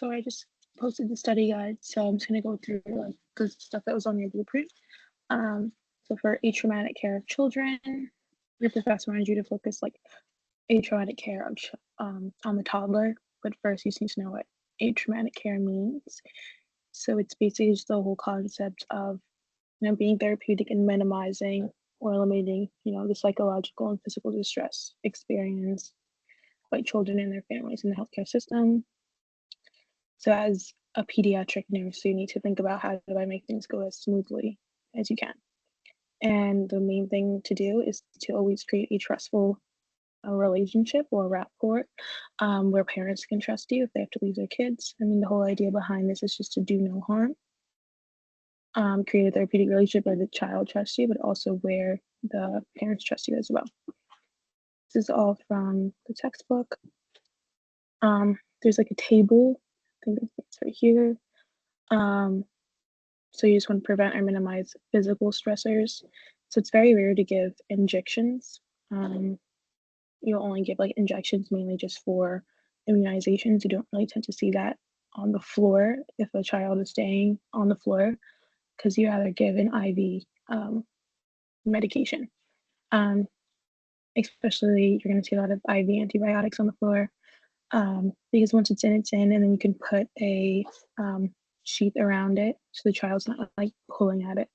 So I just posted the study guide, so I'm just gonna go through like the stuff that was on your blueprint. So for atraumatic care of children, your professor wanted you to focus like atraumatic care of on the toddler, but first you just need to know what atraumatic care means. So it's basically just the whole concept of being therapeutic and minimizing or eliminating the psychological and physical distress experienced by children and their families in the healthcare system. So as a pediatric nurse, you need to think about how do I make things go as smoothly as you can. And the main thing to do is to always create a trustful relationship or rapport where parents can trust you if they have to leave their kids. I mean, the whole idea behind this is just to do no harm. Create a therapeutic relationship where the child trusts you, but also where the parents trust you as well. This is all from the textbook. There's like a table, I think it's right here. So you just want to prevent or minimize physical stressors. So it's very rare to give injections. You'll only give like injections mainly just for immunizations. You don't really tend to see that on the floor if a child is staying on the floor because you rather give an IV medication. Especially you're going to see a lot of IV antibiotics on the floor because once it's in, and then you can put a sheath around it so the child's not like pulling at it.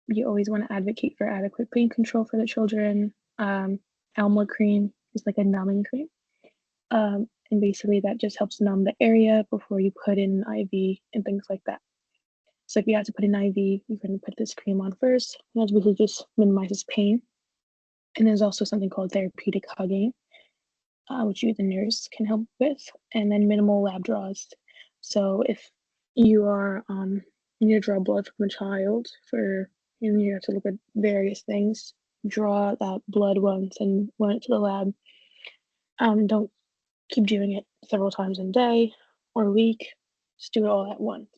You always want to advocate for adequate pain control for the children. Alma cream is like a numbing cream. And basically that just helps numb the area before you put in an IV and things like that. So if you have to put an IV, you're going to put this cream on first. And that basically just minimizes pain. And there's also something called therapeutic hugging, which you, the nurse, can help with. And then minimal lab draws. So if you are you need to draw blood from a child and you have to look at various things, draw that blood once and run it to the lab. Don't keep doing it several times a day or a week. Just do it all at once.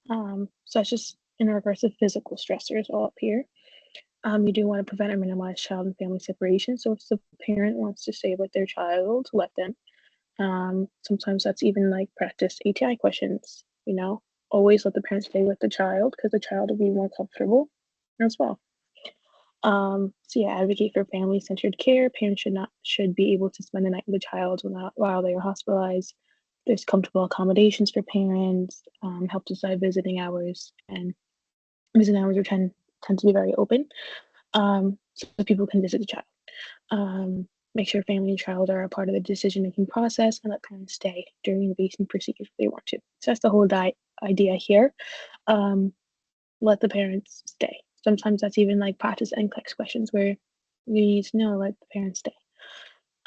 So that's just in regards to physical stressors all up here. You do want to prevent or minimize child and family separation. So if the parent wants to stay with their child, let them. Sometimes that's even like practice ATI questions, always let the parent stay with the child because the child will be more comfortable as well. So yeah, advocate for family-centered care. Parents should be able to spend the night with the child while they are hospitalized. There's comfortable accommodations for parents, help decide visiting hours, and visiting hours tend to be very open, so people can visit the child. Make sure family and child are a part of the decision-making process and let parents stay during invasive procedures if they want to. So that's the whole idea here. Let the parents stay. Sometimes that's even like practice NCLEX questions where you need to know, let the parents stay.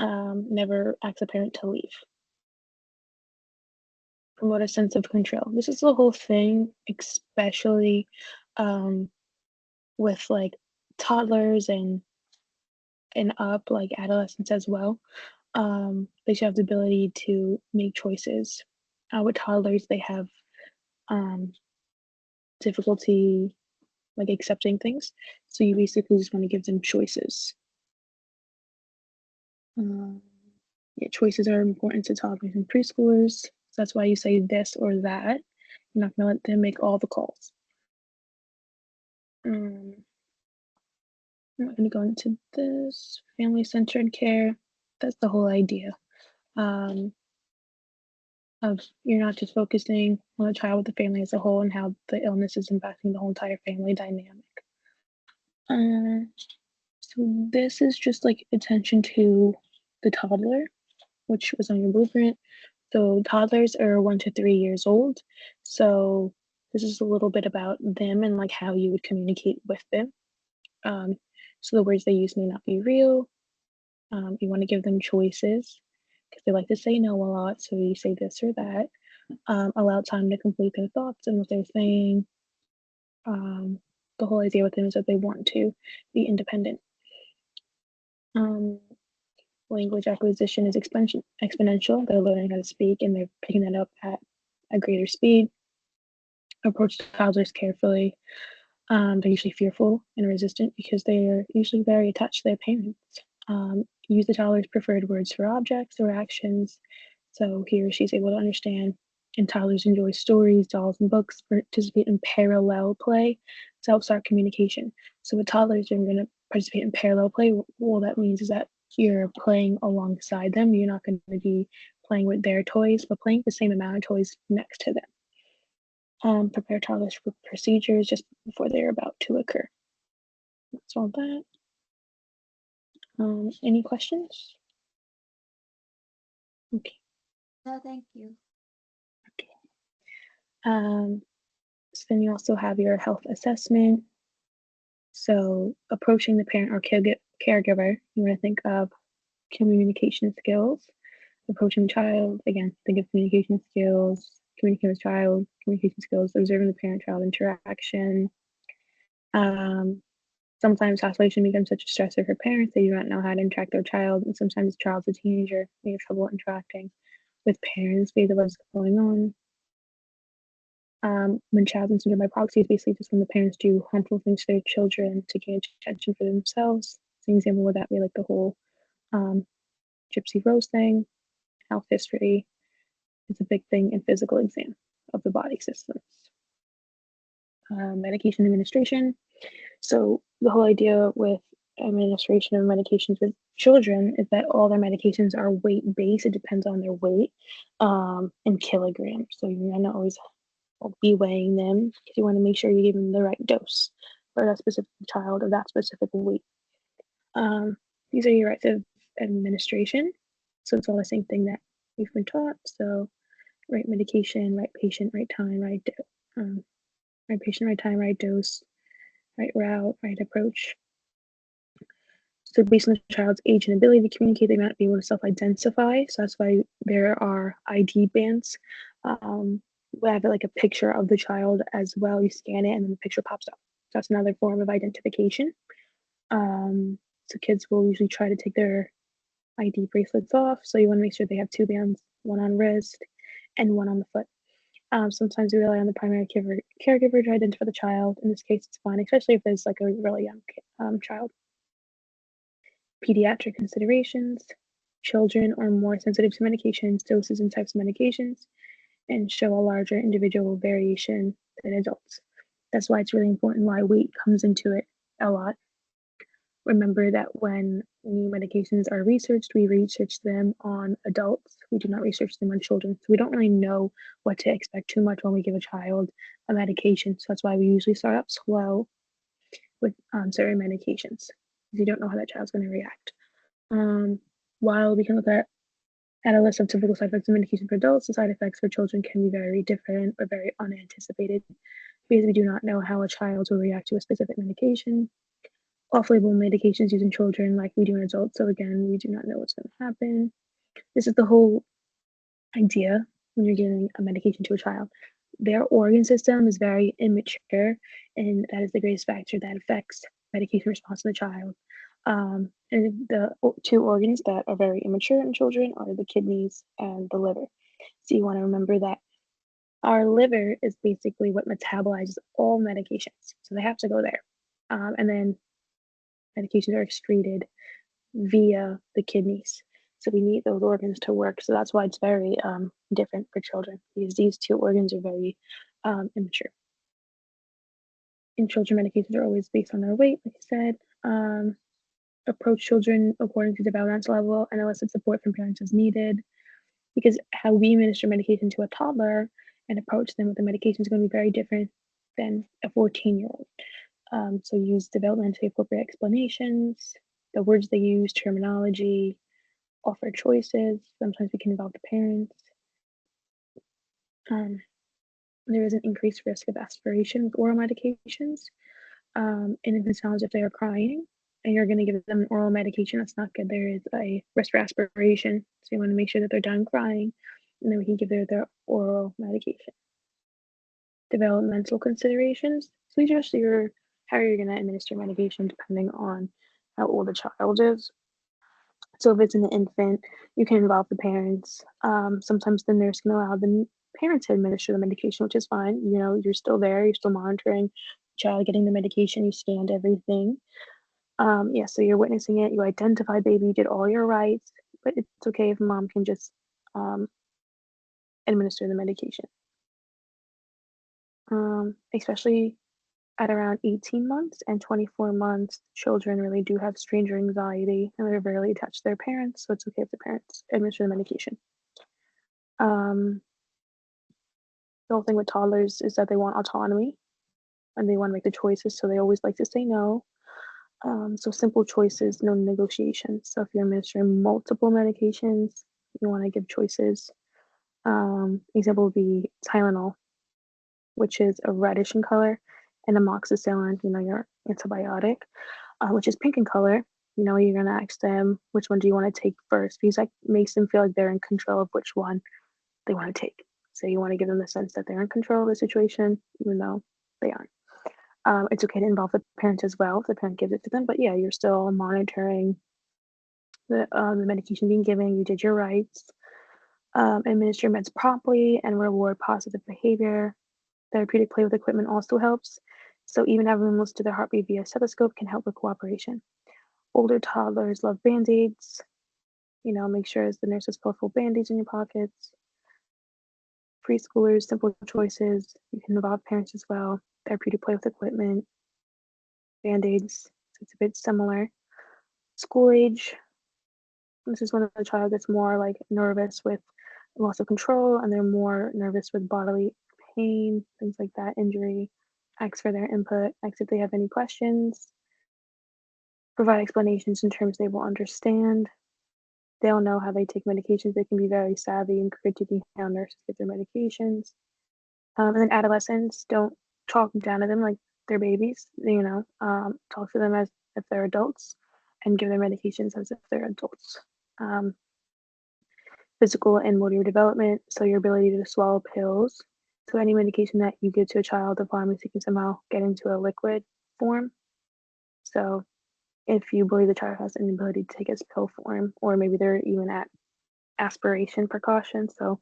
Never ask a parent to leave. Promote a sense of control. This is the whole thing, especially with like toddlers and up, like adolescents as well. They should have the ability to make choices. With toddlers, they have difficulty like accepting things. So you basically just want to give them choices. Yeah, choices are important to toddlers and preschoolers. So that's why you say this or that. You're not going to let them make all the calls. I'm not going to go into this. Family-centered care. That's the whole idea. Of you're not just focusing on the child, with the family as a whole, and how the illness is impacting the whole entire family dynamic. So this is just like attention to the toddler, which was on your blueprint. So toddlers are 1 to 3 years old. So this is a little bit about them and like how you would communicate with them. So the words they use may not be real. You want to give them choices because they like to say no a lot. So you say this or that. Allow time to complete their thoughts and what they're saying. The whole idea with them is that they want to be independent. Language acquisition is exponential. They're learning how to speak and they're picking that up at a greater speed. Approach toddlers carefully. They're usually fearful and resistant because they are usually very attached to their parents. Use the toddler's preferred words for objects or actions. So he or she's able to understand, and toddlers enjoy stories, dolls, and books, participate in parallel play to help start communication. So with toddlers, you're going to participate in parallel play. What that means is that you're playing alongside them. You're not going to be playing with their toys, but playing the same amount of toys next to them. Prepare toddlers for procedures just before they're about to occur. That's all that. Any questions? Okay. No, thank you. Okay. So then you also have your health assessment. So approaching the parent or caregiver, you want to think of communication skills. Approaching the child, again, think of communication skills, communicating with child, communication skills, observing the parent-child interaction. Um, Sometimes isolation becomes such a stressor for parents they do not know how to interact with their child, and sometimes the child's a teenager, they have trouble interacting with parents because of what's going on. When child incident by proxy is basically just when the parents do harmful things to their children to gain attention for themselves. So an example would that be like the whole um, Gypsy Rose thing, health history is a big thing in physical exam of the body systems. Medication administration. So the whole idea with administration of medications with children is that all their medications are weight based. It depends on their weight in kilograms. So you're not always be weighing them because you want to make sure you give them the right dose for that specific child or that specific weight. Um, these are your rights of administration. So it's all the same thing that we've been taught. So right medication, right patient, right time, right patient, right time, right dose, right route, right approach. So based on the child's age and ability to communicate, they might be able to self-identify. So that's why there are ID bands. We have like a picture of the child as well. You scan it and then the picture pops up. So that's another form of identification. So kids will usually try to take their ID bracelets off. So you want to make sure they have two bands, one on wrist and one on the foot. Sometimes we rely on the primary caregiver to identify the child. In this case, it's fine, especially if there's like a really young child. Pediatric considerations. Children are more sensitive to medications, doses, and types of medications, and show a larger individual variation than adults. That's why it's really important why weight comes into it a lot. Remember that when new medications are researched, we research them on adults. We do not research them on children. So we don't really know what to expect too much when we give a child a medication. So that's why we usually start up slow with certain medications because you don't know how that child's going to react. Um, while we can look at a list of typical side effects of medication for adults, the side effects for children can be very different or very unanticipated because we do not know how a child will react to a specific medication. Off-label medications used in children like we do in adults. So again, we do not know what's going to happen. This is the whole idea when you're giving a medication to a child. Their organ system is very immature, and that is the greatest factor that affects medication response in the child. And the two organs that are very immature in children are the kidneys and the liver. So you want to remember that our liver is basically what metabolizes all medications. So they have to go there. And then medications are excreted via the kidneys. So we need those organs to work. So that's why it's very different for children because these two organs are very immature. In children, medications are always based on their weight, like I said. Approach children according to developmental level and elicit support from parents as needed. Because how we administer medication to a toddler and approach them with the medication is going to be very different than a 14-year-old. So use developmentally appropriate explanations, the words they use, terminology, offer choices. Sometimes we can involve the parents. There is an increased risk of aspiration with oral medications. In infants knowledge, if they are crying and you're going to give them an oral medication, that's not good. There is a risk for aspiration. So you want to make sure that they're done crying and then we can give their oral medication. Developmental considerations. So these are just how you're going to administer medication depending on how old the child is. So if it's an infant, you can involve the parents. Sometimes the nurse can allow the parents to administer the medication, which is fine. You know, you're still there, you're still monitoring the child getting the medication, you scanned everything. Yeah, so you're witnessing it, you identify baby, you did all your rights, but it's okay if mom can just administer the medication. Especially at around 18 months and 24 months, children really do have stranger anxiety and they're rarely attached to their parents, so it's okay if the parents administer the medication. Um, the whole thing with toddlers is that they want autonomy and they want to make the choices, so they always like to say no. So simple choices, no negotiations. So if you're administering multiple medications, you want to give choices. Example would be Tylenol, which is a reddish in color, and amoxicillin, your antibiotic, which is pink in color. You're gonna ask them which one do you want to take first because that makes them feel like they're in control of which one they want to take. So you want to give them the sense that they're in control of the situation, even though they aren't. It's okay to involve the parent as well if the parent gives it to them, but yeah, you're still monitoring the medication being given. You did your rights. Administer meds promptly and reward positive behavior. Therapeutic play with equipment also helps. So even having them listen to their heartbeat via stethoscope can help with cooperation. Older toddlers love band-aids. Make sure as the nurses put full band-aids in your pockets. Preschoolers, simple choices. You can involve parents as well. Therapeutic play with equipment, band-aids. So it's a bit similar. School age. This is when the child gets more like nervous with loss of control and they're more nervous with bodily pain, things like that, injury. Ask for their input, ask if they have any questions, provide explanations in terms they will understand. They'll know how they take medications. They can be very savvy and critiquing how nurses get their medications. And then adolescents, don't talk down to them like they're babies. Talk to them as if they're adults and give their medications as if they're adults. Um, Physical and motor development, so your ability to swallow pills. So any medication that you give to a child, the pharmacy can somehow get into a liquid form. So if you believe the child has an ability to take its pill form, or maybe they're even at aspiration precaution, so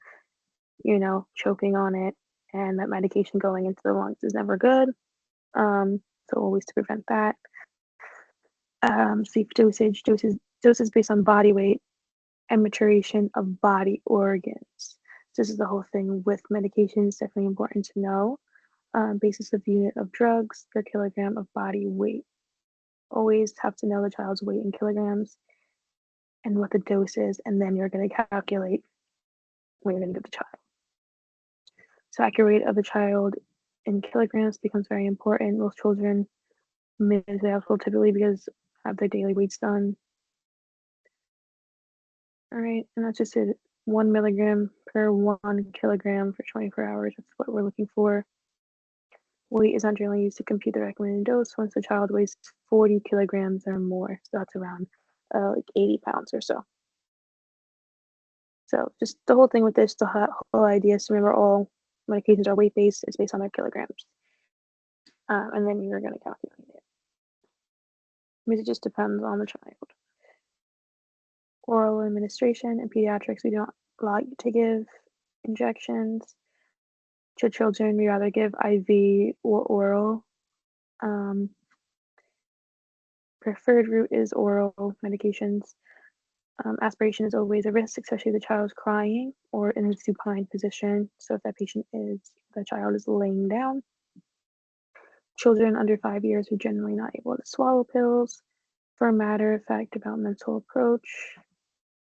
choking on it and that medication going into the lungs is never good. So always to prevent that. Safe doses based on body weight and maturation of body organs. So this is the whole thing with medications, definitely important to know. Basis of unit of drugs per kilogram of body weight. Always have to know the child's weight in kilograms and what the dose is, and then you're going to calculate what you're going to give the child. So accurate of the child in kilograms becomes very important. Most children miss the household typically because have their daily weights done. All right, and that's just it. 1 milligram per 1 kilogram for 24 hours. That's what we're looking for. Weight is not generally used to compute the recommended dose once the child weighs 40 kilograms or more. So that's around like 80 pounds or so. So just the whole thing with this, the whole idea is to remember all medications are weight based. It's based on their kilograms, and then you're going to calculate it. Because it just depends on the child. Oral administration in pediatrics, we don't allow you to give injections. To children, we rather give IV or oral. Preferred route is oral medications. Aspiration is always a risk, especially if the child is crying or in a supine position. So if the child is laying down. Children under 5 years are generally not able to swallow pills. For a matter of fact, developmental approach.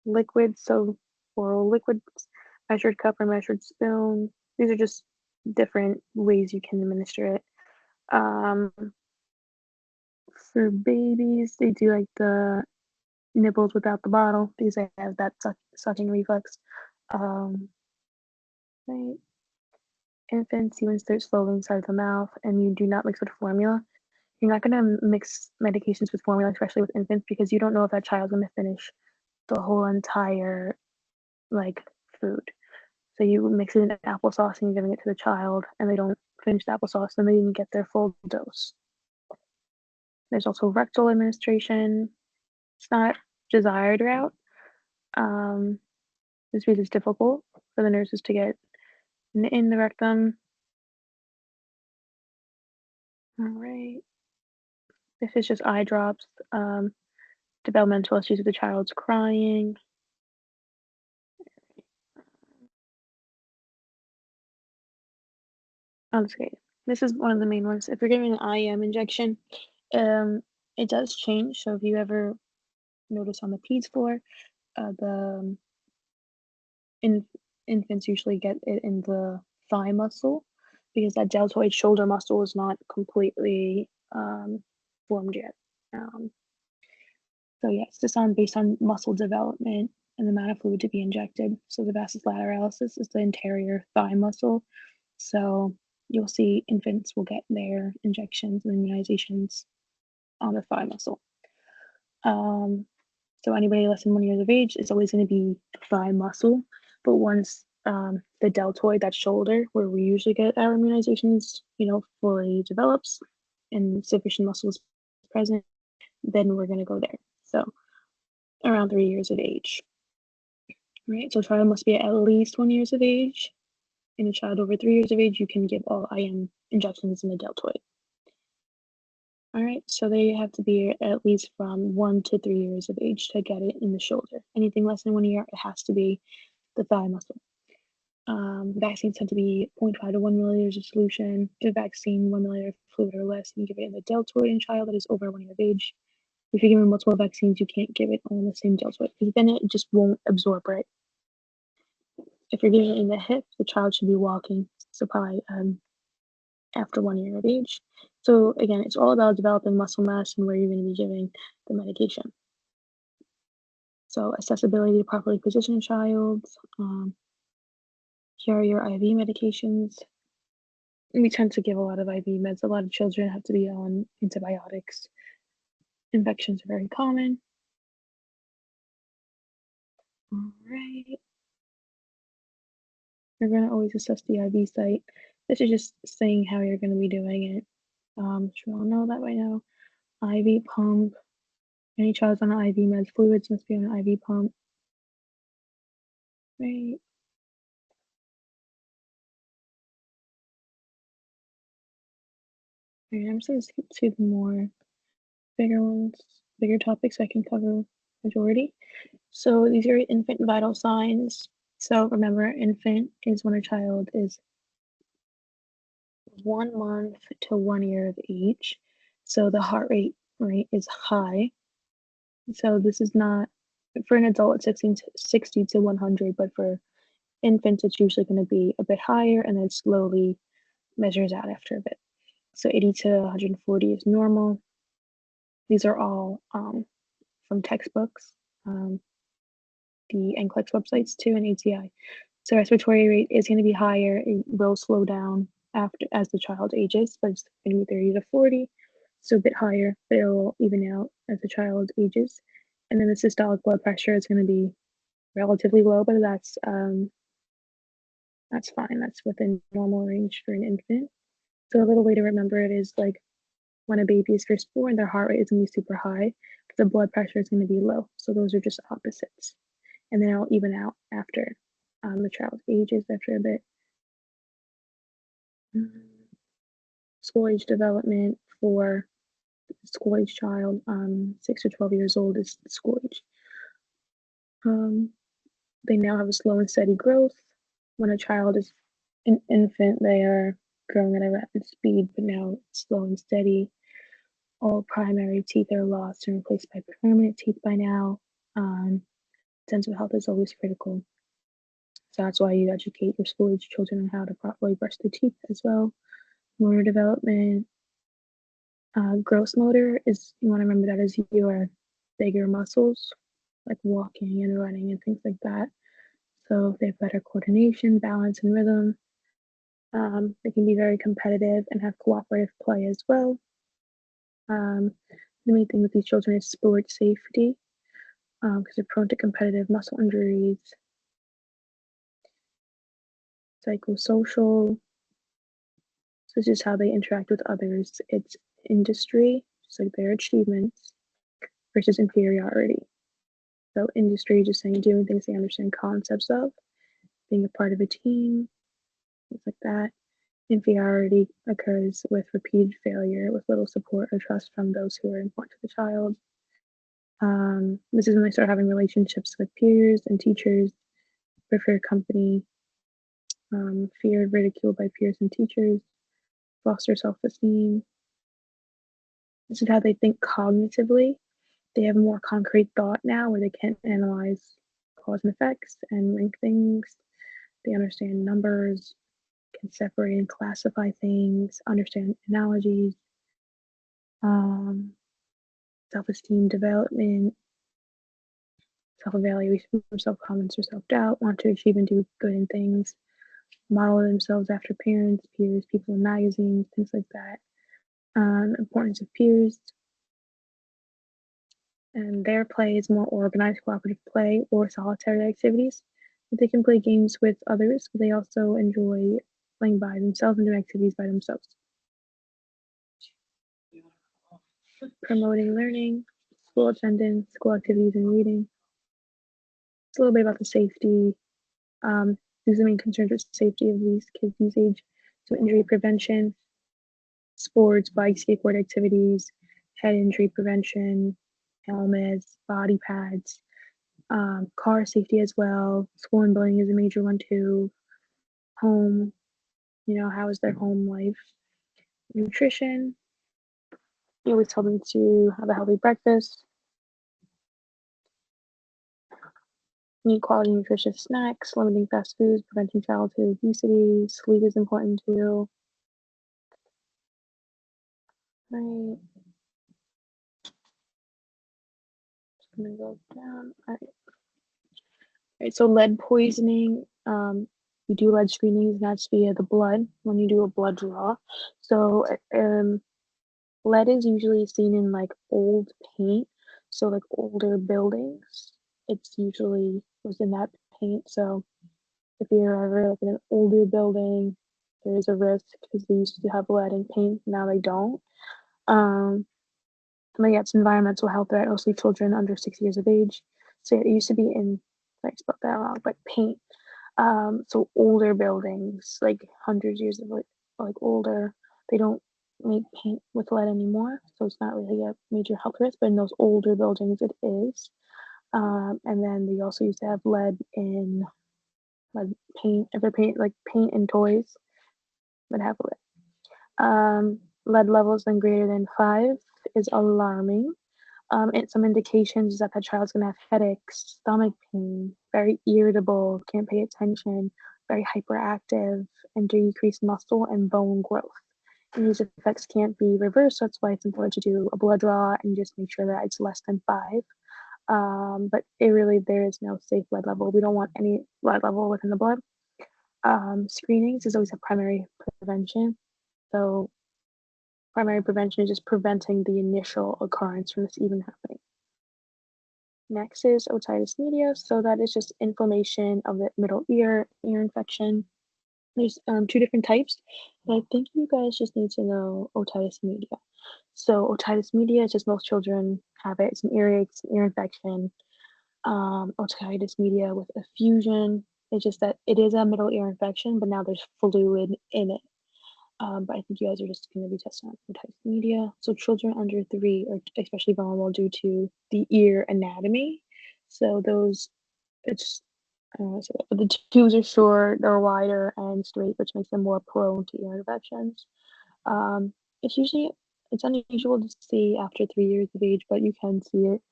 Liquids, so oral liquids, measured cup or measured spoon. These are just different ways you can administer it. For babies, they do like the nibbles without the bottle because they have that sucking reflex. Right. Infants, you insert slowly inside the mouth and you do not mix with formula. You're not going to mix medications with formula, especially with infants, because you don't know if that child's going to finish the whole entire like food. So you mix it in applesauce and you're giving it to the child and they don't finish the applesauce, then they didn't get their full dose. There's also rectal administration. It's not desired route. This because it's difficult for the nurses to get in the rectum. All right. This is just eye drops. Developmental issues with the child's crying. Okay. This is one of the main ones. If you're giving an IM injection, um, it does change. So if you ever notice on the peds floor, the in infants usually get it in the thigh muscle because that deltoid shoulder muscle is not completely formed yet. Um, so yeah, it's just on based on muscle development and the amount of fluid to be injected. So the vastus lateralis is the anterior thigh muscle. So you'll see infants will get their injections and immunizations on the thigh muscle. Um, so anybody less than 1 year of age is always going to be thigh muscle. But once the deltoid, that shoulder, where we usually get our immunizations, fully develops and sufficient muscle is present, then we're going to go there. So around 3 years of age, right? So a child must be at least 1 year of age. In a child over 3 years of age, you can give all IM injections in the deltoid. All right, so they have to be at least from 1 to 3 years of age to get it in the shoulder. Anything less than 1 year, it has to be the thigh muscle. Vaccines tend to be 0.5 to 1 milliliters of solution. Give vaccine 1 milliliter of fluid or less, and you give it in the deltoid in a child that is over 1 year of age. If you're giving multiple vaccines, you can't give it all in the same deltoid because then it just won't absorb right. If you're giving it in the hip, the child should be walking, so probably after 1 year of age. So again, it's all about developing muscle mass and where you're going to be giving the medication. So accessibility to properly position a child, here are your IV medications. We tend to give a lot of IV meds. A lot of children have to be on antibiotics. Infections are very common. All right. You're going to always assess the IV site. This is just saying how you're going to be doing it. You all know that by now. IV pump. Any child's on an IV meds, fluids must be on an IV pump. Right. Right, I'm just going to skip to the more bigger ones, bigger topics I can cover majority. So these are infant vital signs. So remember, infant is when a child is 1 month to 1 year of age. So the heart rate is high. So this is not for an adult, it's 60 to 100, but for infants, it's usually going to be a bit higher and then slowly measures out after a bit. So 80 to 140 is normal. These are all from textbooks, the NCLEX websites too, and ATI. So respiratory rate is going to be higher. It will slow down after as the child ages, but it's going to be 30 to 40, so a bit higher, but it will even out as the child ages. And then the systolic blood pressure is going to be relatively low, but that's fine. That's within normal range for an infant. So a little way to remember it is like when a baby is first born, their heart rate is going to be super high, but the blood pressure is going to be low. So those are just opposites. And then it'll even out after the child ages after a bit. School age development for school age child, 6 to 12 years old is school age. They now have a slow and steady growth. When a child is an infant, they are growing at a rapid speed, but now it's slow and steady. All primary teeth are lost and replaced by permanent teeth by now. Dental health is always critical. So that's why you educate your school age children on how to properly brush their teeth as well. Motor development, gross motor is, you want to remember that as your bigger muscles, like walking and running and things like that. So they have better coordination, balance, and rhythm. They can be very competitive and have cooperative play as well. The main thing with these children is sport safety because they're prone to competitive muscle injuries, psychosocial. So this is how they interact with others. It's industry, just like their achievements, versus inferiority. So industry, just saying doing things they understand concepts of, being a part of a team, things like that. Inferiority occurs with repeated failure, with little support or trust from those who are important to the child. This is when they start having relationships with peers and teachers, prefer company, feared, ridiculed by peers and teachers. foster self-esteem. This is how they think cognitively. They have more concrete thought now where they can analyze cause and effects and rank things. They understand numbers, can separate and classify things, understand analogies, um, self-esteem development, self-evaluation for self-confidence or self-doubt, want to achieve and do good in things, model themselves after parents, peers, people in magazines, things like that. Importance of peers, and their play is more organized cooperative play or solitary activities. They can play games with others, but they also enjoy playing by themselves and doing activities by themselves. Promoting learning, school attendance, school activities, and reading. It's a little bit about the safety. These are the main concerns with safety of these kids these age. So injury prevention, sports, bike, skateboard activities, head injury prevention, helmets, body pads, car safety as well. School and bullying is a major one too. Home, how is their home life? Nutrition, you always tell them to have a healthy breakfast, eat quality nutritious snacks, limiting fast foods, preventing childhood obesity. Sleep is important too. Right, just gonna go down. Right, so lead poisoning, you do lead screenings, and that's via the blood when you do a blood draw. So, lead is usually seen in like old paint, so like older buildings. It's usually was in that paint. So if you're ever like in an older building, there's a risk because they used to have lead in paint, now they don't. Um, but yeah, it's environmental health threat, mostly children under 6 years of age. So it used to be in, I spelled that wrong, but paint. So older buildings, like hundreds of years of like older, they don't make paint with lead anymore, so it's not really a major health risk. But in those older buildings, it is. And then they also used to have lead in lead paint, if they're paint like paint and toys, would have lead. Lead levels then greater than 5 is alarming. And some indications is that the child's gonna have headaches, stomach pain, very irritable, can't pay attention, very hyperactive, and decreased muscle and bone growth. And these effects can't be reversed, so that's why it's important to do a blood draw and just make sure that it's less than 5. But there is no safe lead level. We don't want any lead level within the blood. Screenings is always a primary prevention. So primary prevention is just preventing the initial occurrence from this even happening. Next is otitis media. So that is just inflammation of the middle ear infection. There's 2 different types, but I think you guys just need to know otitis media. So otitis media is just most children have it. It's an earache, it's an ear infection. Otitis media with effusion. It's just that it is a middle ear infection, but now there's fluid in it. But I think you guys are just going to be testing on otitis media. So children under 3 are especially vulnerable due to the ear anatomy. So those, it's, I don't know how to say that, but the tubes are short, they're wider and straight, which makes them more prone to ear infections. Um, it's usually, it's unusual to see after 3 years of age, but you can see it.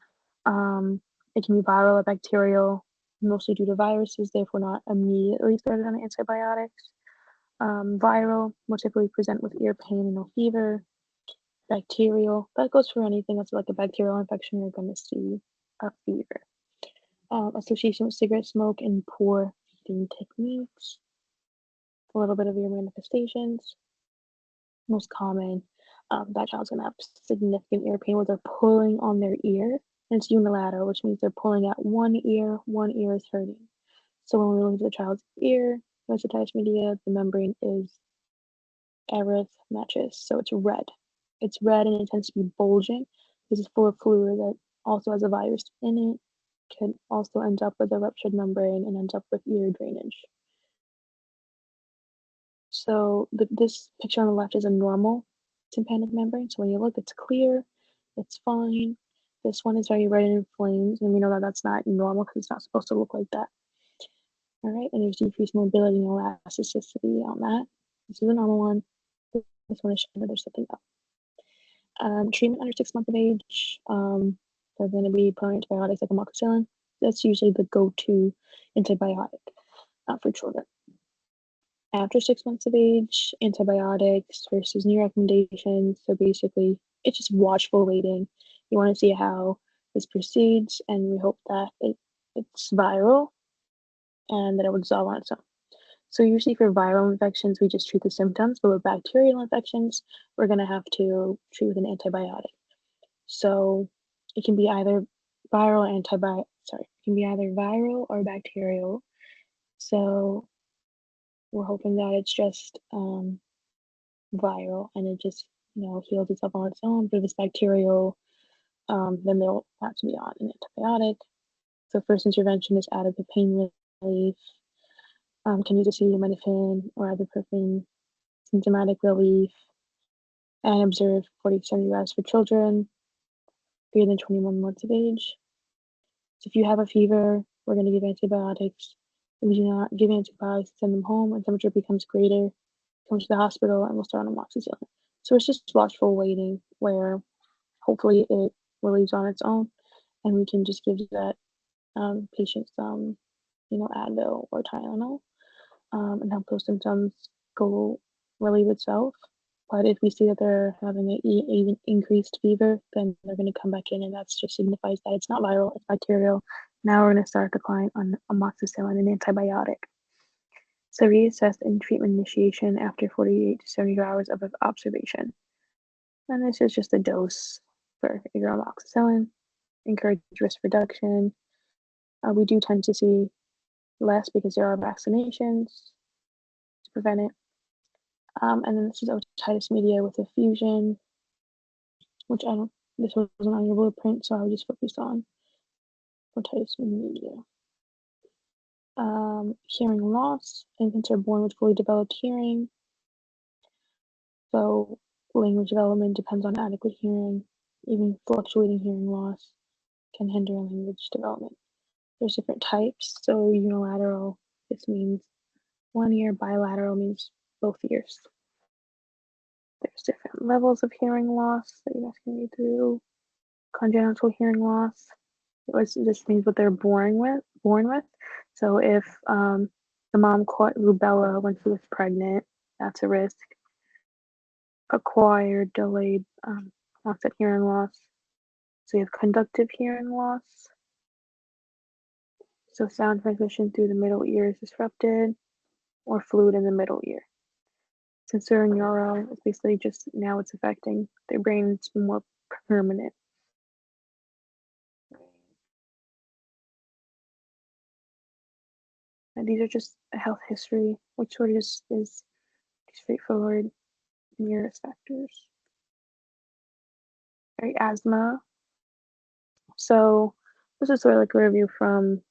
It can be viral or bacterial, mostly due to viruses, therefore not immediately started on antibiotics. Viral will typically present with ear pain and no fever. Bacterial, that goes for anything that's like a bacterial infection, you're going to see a fever. Association with cigarette smoke and poor feeding techniques. A little bit of ear manifestations. Most common, that child's going to have significant ear pain where they're pulling on their ear. And it's unilateral, which means they're pulling at one ear is hurting. So when we look at the child's ear, otitis media, the membrane is erythematous, so it's red. It's red and it tends to be bulging because it's full of fluid that also has a virus in it. Can also end up with a ruptured membrane and ends up with ear drainage. So this picture on the left is a normal tympanic membrane. So when you look, it's clear, it's fine. This one is very red and inflamed, and we know that that's not normal because it's not supposed to look like that. All right, and there's decreased mobility and elasticity on that. This is a normal one. just want to show that there's something up. Treatment under 6 months of age, they're going to be put on antibiotics like amoxicillin. That's usually the go-to antibiotic for children. After 6 months of age, antibiotics versus new recommendations. So basically, it's just watchful waiting. You want to see how this proceeds, and we hope that it's viral and that it will dissolve on its own. So usually for viral infections, we just treat the symptoms, but with bacterial infections, we're going to have to treat with an antibiotic. So it can be either it can be either viral or bacterial. So we're hoping that it's just viral and it just heals itself on its own. But if it's bacterial, then they'll have to be on an antibiotic. So first intervention is adequate pain relief. Can use acetaminophen or ibuprofen, symptomatic relief, and observe 40 to 70 hours for children greater than 21 months of age. So if you have a fever, we're going to give antibiotics. If we do not give antibiotics, send them home, and temperature becomes greater, come to the hospital, and we'll start on amoxicillin. So it's just watchful waiting where hopefully it relieves on its own, and we can just give that patient some, Advil or Tylenol, and help those symptoms go relieve itself. But if we see that they're having an even increased fever, then they're going to come back in, and that just signifies that it's not viral, it's bacterial. Now we're going to start decline on amoxicillin, an antibiotic. So reassess and treatment initiation after 48 to 72 hours of observation. And this is just a dose for your amoxicillin. Encourage risk reduction. We do tend to see less because there are vaccinations to prevent it. And then this is otitis media with effusion, which this wasn't on your blueprint, so I will just focus on otitis media. Hearing loss. Infants are born with fully developed hearing. So language development depends on adequate hearing. Even fluctuating hearing loss can hinder language development. There's different types. So unilateral, this means one ear. Bilateral means both ears. There's different levels of hearing loss that you guys can read through. Congenital hearing loss. This means what they're born with. So if the mom caught rubella when she was pregnant, that's a risk. Acquired delayed onset hearing loss. So you have conductive hearing loss. So sound transmission through the middle ear is disrupted, or fluid in the middle ear. Sensorineural is basically just now it's affecting their brain. It's more permanent. And these are just a health history, which sort of just is straightforward in your risk factors. Right, asthma. So this is sort of like a review from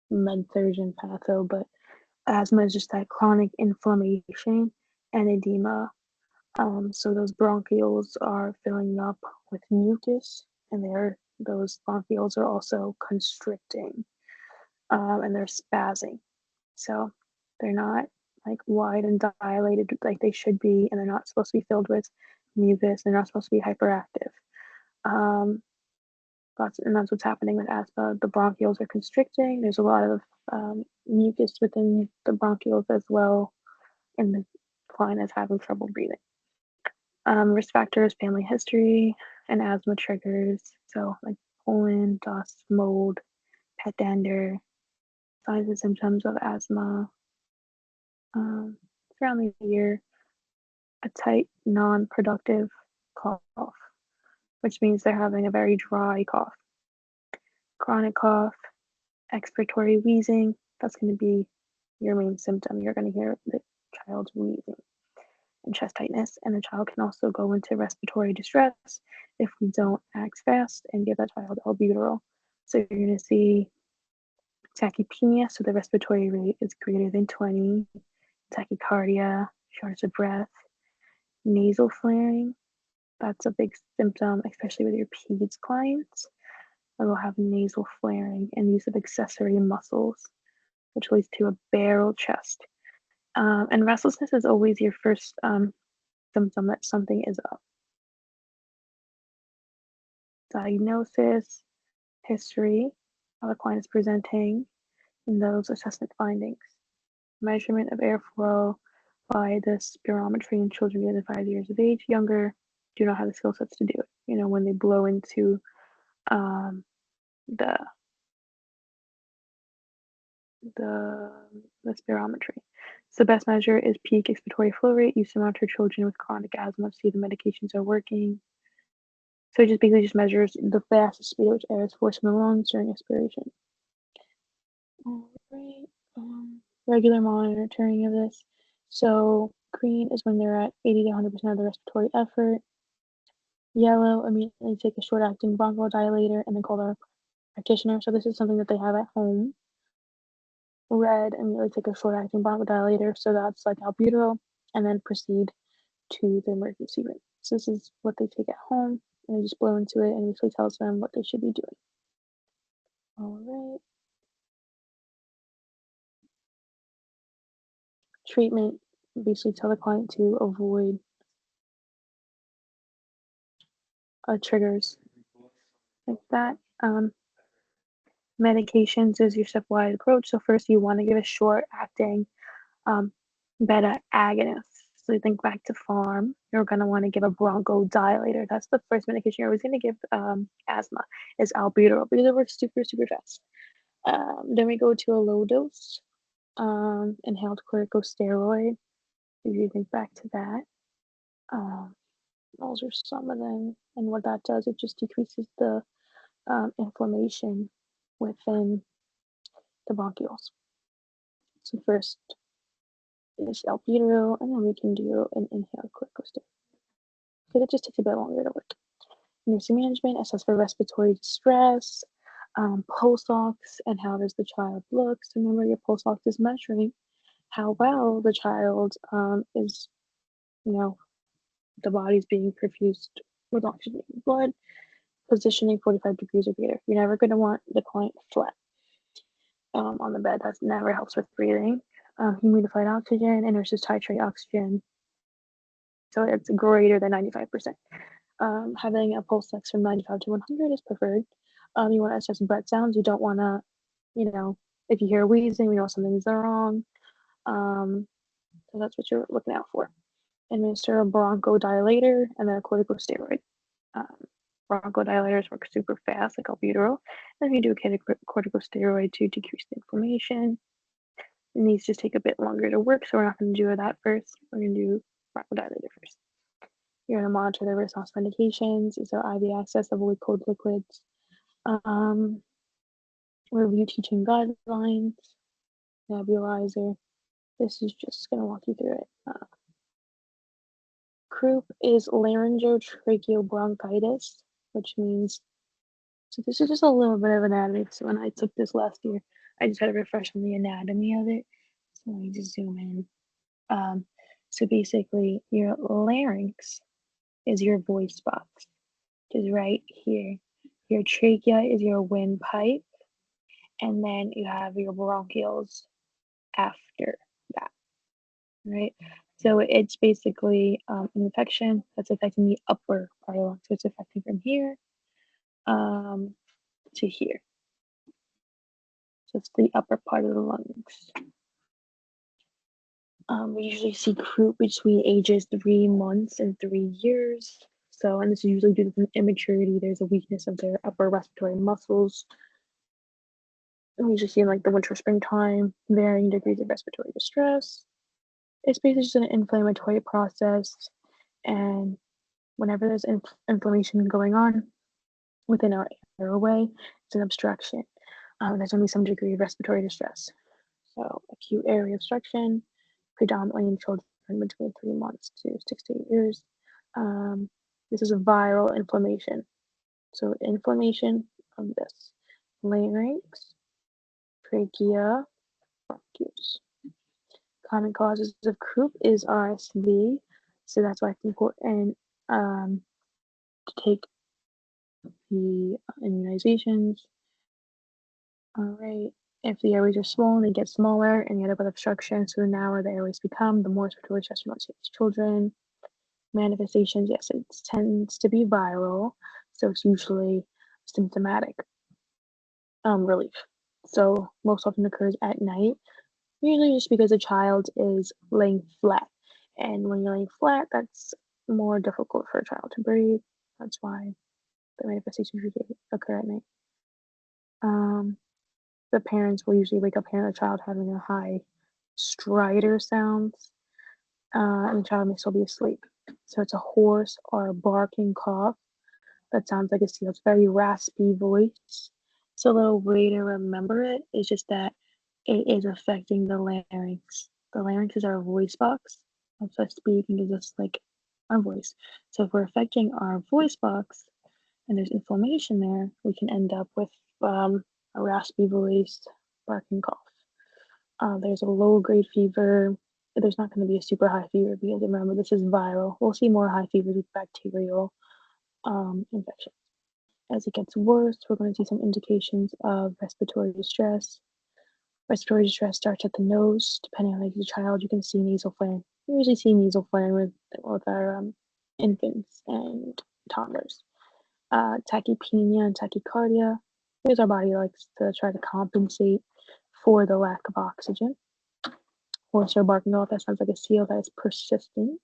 med-surg and patho, but asthma is just that chronic inflammation and edema. So those bronchioles are filling up with mucus, and those bronchioles are also constricting, and they're spazzing. So they're not like wide and dilated like they should be, and they're not supposed to be filled with mucus. They're not supposed to be hyperactive. That's what's happening with asthma. The bronchioles are constricting. There's a lot of mucus within the bronchioles as well, and the client is having trouble breathing. Risk factors, family history, and asthma triggers. So like pollen, dust, mold, pet dander, signs and symptoms of asthma. Throughout the year, a tight, non-productive cough, which means they're having a very dry cough. Chronic cough, expiratory wheezing, that's going to be your main symptom. You're going to hear the child's wheezing. And chest tightness, and the child can also go into respiratory distress if we don't act fast and give that child albuterol. So you're going to see tachypnea, so the respiratory rate is greater than 20, tachycardia, shortness of breath, nasal flaring. That's a big symptom, especially with your peds clients. They'll have nasal flaring and use of accessory muscles, which leads to a barrel chest. And restlessness is always your first symptom that something is up. Diagnosis, history, how the client is presenting, and those assessment findings. Measurement of airflow by the spirometry in children greater than 5 years of age. Younger do not have the skill sets to do it. When they blow into um, the the the spirometry. So the best measure is peak expiratory flow rate used to monitor children with chronic asthma to see if the medications are working. So it just basically just measures the fastest speed at which air is forced from the lungs during expiration. All right. Regular monitoring of this. So green is when they're at 80 to 100% of the respiratory effort. Yellow, immediately take a short-acting bronchodilator and then call the practitioner. So this is something that they have at home. Red, immediately take a short-acting bronchodilator. So that's like albuterol, and then proceed to the emergency room. So this is what they take at home, and they just blow into it and basically tells them what they should be doing. All right. Treatment, basically tell the client to avoid triggers like that. Medications is your stepwise approach. So first you want to give a short-acting beta agonist. So you think back to farm, you're going to want to give a bronchodilator. That's the first medication you're always going to give asthma is albuterol because it works super, super fast. Then we go to a low dose inhaled corticosteroid. If you think back to that, those are some of them. And what that does, it just decreases the inflammation within the bronchioles. So first is albuterol, and then we can do an inhaled corticosteroid. Because it just takes a bit longer to work. Nursing management, assess for respiratory distress, pulse ox, and how does the child look. So remember, your pulse ox is measuring how well the child is, the body's being perfused with oxygenated blood, positioning 45 degrees or greater. You're never going to want the client flat on the bed. That never helps with breathing. Humidified oxygen, and nurses titrate oxygen so it's greater than 95%. Having a pulse ox from 95 to 100 is preferred. You want to assess breath sounds. You don't want to, if you hear wheezing, we know something's wrong. So that's what you're looking out for. Administer a bronchodilator and then a corticosteroid. Bronchodilators work super fast, like albuterol. And if you do a corticosteroid to decrease the inflammation, it needs to take a bit longer to work, so we're not going to do that first. We're going to do bronchodilator first. You're going to monitor the response medications. Is there IV access, avoid cold liquids? Review teaching guidelines, nebulizer. This is just going to walk you through it. Croup is laryngotracheal bronchitis, which means, so this is just a little bit of anatomy. So when I took this last year, I just had to refresh on the anatomy of it. So let me just zoom in. So basically, your larynx is your voice box, which is right here. Your trachea is your windpipe, and then you have your bronchioles after that, right? So it's basically an infection that's affecting the upper part of the lung. So it's affecting from here to here. So it's the upper part of the lungs. We usually see croup between ages 3 months and 3 years. So, and this is usually due to immaturity. There's a weakness of their upper respiratory muscles. We usually see in like the winter, springtime, varying degrees of respiratory distress. It's basically just an inflammatory process. And whenever there's inflammation going on within our airway, it's an obstruction. There's going to be some degree of respiratory distress. So acute airway obstruction, predominantly in children between 3 months to 6 to 8 years. This is a viral inflammation. So inflammation of this larynx, trachea, bronchioles. Common causes of croup is RSV, so that's why it's important to take the immunizations. All right. If the airways are swollen, they get smaller and you end up with obstruction. So the narrower the airways become, the more respiratory stress you want to take these children. Manifestations, yes, it tends to be viral, so it's usually symptomatic relief. So most often occurs at night, usually just because the child is laying flat. And when you're laying flat, that's more difficult for a child to breathe. That's why the manifestations usually occur at night. Um, the parents will usually wake up hearing the child having a high stridor sounds, and the child may still be asleep. So it's a hoarse or a barking cough that sounds like a seal. It's very raspy voice. So a little way to remember it is just that it is affecting the larynx. The larynx is our voice box. Helps us speak and gives us like our voice. So if we're affecting our voice box and there's inflammation there, we can end up with a raspy voice, barking cough. There's a low grade fever. There's not going to be a super high fever because remember this is viral. We'll see more high fevers with bacterial infection. As it gets worse, we're going to see some indications of respiratory distress. Respiratory distress starts at the nose. Depending on the child, you can see nasal flaring. We usually see nasal flaring with our infants and toddlers. Tachypnea and tachycardia, because our body likes to try to compensate for the lack of oxygen. Hoarse or barking off, that sounds like a seal that is persistent.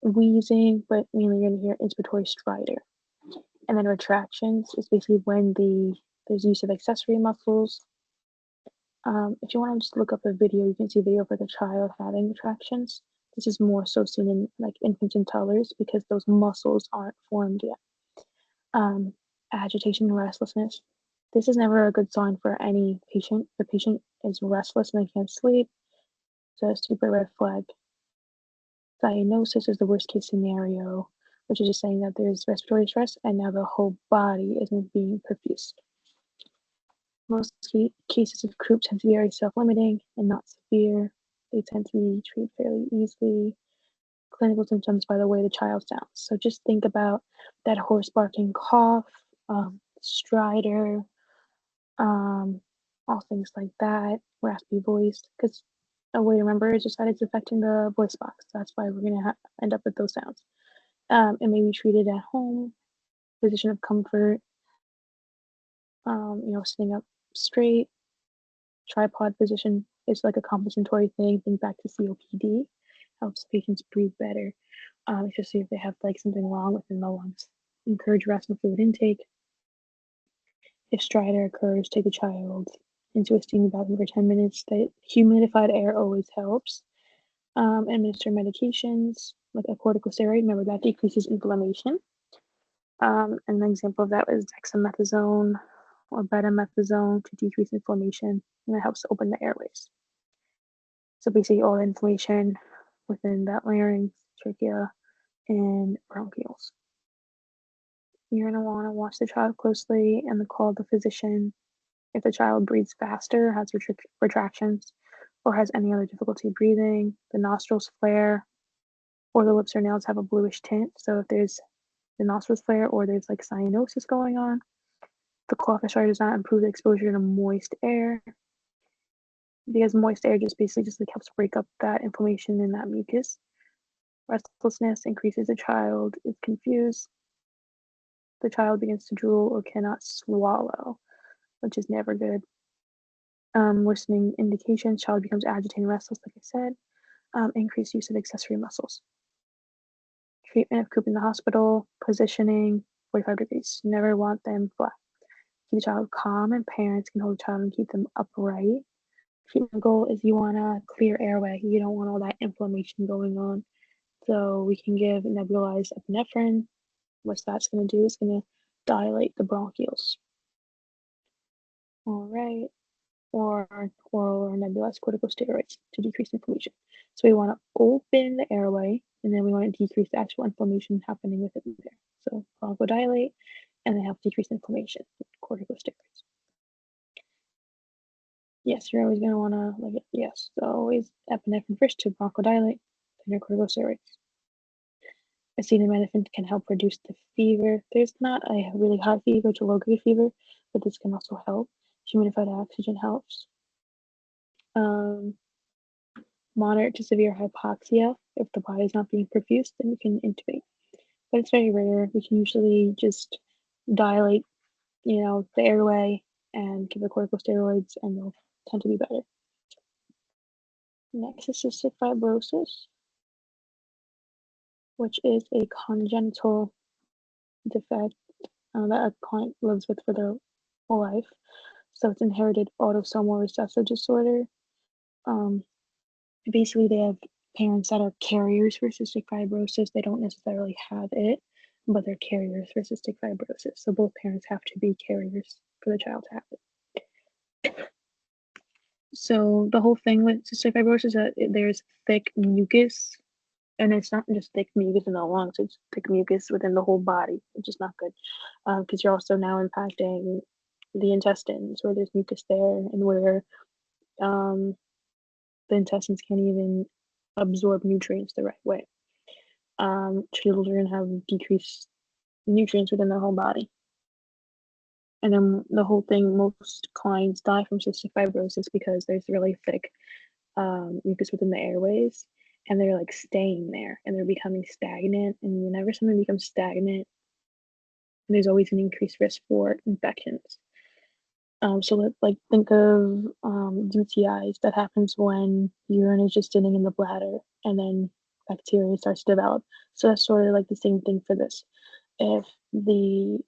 Wheezing, but mainly you're going to hear inspiratory stridor. And then retractions is basically when there's use of accessory muscles. If you want to just look up a video, you can see a video of the child having retractions. This is more so seen in like infants and toddlers because those muscles aren't formed yet. Agitation and restlessness. This is never a good sign for any patient. The patient is restless and they can't sleep. So a super red flag. Diagnosis is the worst case scenario, which is just saying that there's respiratory stress and now the whole body isn't being perfused. Most cases of croup tend to be very self-limiting and not severe. They tend to be treated fairly easily. Clinical symptoms by the way the child sounds. So just think about that hoarse barking cough, stridor, all things like that, raspy voice, because a way to remember is just that it's affecting the voice box. That's why we're going to end up with those sounds. It may be treated at home, position of comfort, sitting up straight, tripod position is like a compensatory thing. Think back to COPD, helps patients breathe better, especially if they have like something wrong within the lungs. Encourage rest and fluid intake. If stridor occurs, take the child into a steamy bathroom for 10 minutes. The humidified air always helps. Administer medications like a corticosteroid. Remember that decreases inflammation. An example of that is dexamethasone or betamethasone to decrease inflammation, and it helps to open the airways. So basically all the inflammation within that larynx, trachea, and bronchioles. You're going to want to watch the child closely and call the physician if the child breathes faster, has retractions, or has any other difficulty breathing, the nostrils flare, or the lips or nails have a bluish tint. So if there's the nostrils flare or there's like cyanosis going on, the cough or stridor does not improve the exposure to moist air because moist air just like helps break up that inflammation in that mucus. Restlessness increases the child is confused. The child begins to drool or cannot swallow, which is never good. Worsening indications, child becomes agitated and restless, like I said. Increased use of accessory muscles. Treatment of croup in the hospital, positioning, 45 degrees. You never want them flat. Keep the child calm and parents can hold the child and keep them upright. Treatment goal is you want a clear airway. You don't want all that inflammation going on. So we can give nebulized epinephrine. What that's going to do is going to dilate the bronchioles. All right. Or oral or nebulized corticosteroids to decrease inflammation. So we want to open the airway and then we want to decrease the actual inflammation happening within there. So bronchodilate and then help decrease inflammation with corticosteroids. Yes, you're always going to want to yes, so always epinephrine first to bronchodilate, then your corticosteroids. Acetaminophen can help reduce the fever. There's not a really high fever to low grade fever, but this can also help. Humidified oxygen helps. Moderate to severe hypoxia. If the body is not being perfused, then we can intubate. But it's very rare. We can usually just dilate, the airway and give the corticosteroids, and they'll tend to be better. Next is cystic fibrosis, which is a congenital defect that a client lives with for their whole life. So it's inherited autosomal recessive disorder. Um, Basically, they have parents that are carriers for cystic fibrosis. They don't necessarily have it, but they're carriers for cystic fibrosis. So both parents have to be carriers for the child to have it. So the whole thing with cystic fibrosis is that there's thick mucus, and it's not just thick mucus in the lungs, it's thick mucus within the whole body, which is not good, because you're also now impacting the intestines, where there's mucus there, and where um, the intestines can't even absorb nutrients the right way. Children have decreased nutrients within their whole body. And then the whole thing, most clients die from cystic fibrosis because there's really thick mucus within the airways, and they're like staying there and they're becoming stagnant. And whenever something becomes stagnant, there's always an increased risk for infections. So think of UTIs that happens when urine is just sitting in the bladder and then bacteria starts to develop. So that's sort of like the same thing for this. If the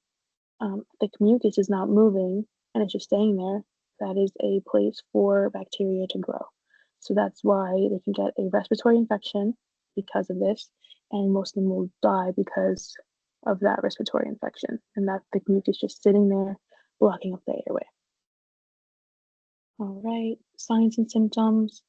mucus is not moving and it's just staying there, that is a place for bacteria to grow. So that's why they can get a respiratory infection because of this, and most of them will die because of that respiratory infection, and that thick mucus just sitting there blocking up the airway. All right, signs and symptoms.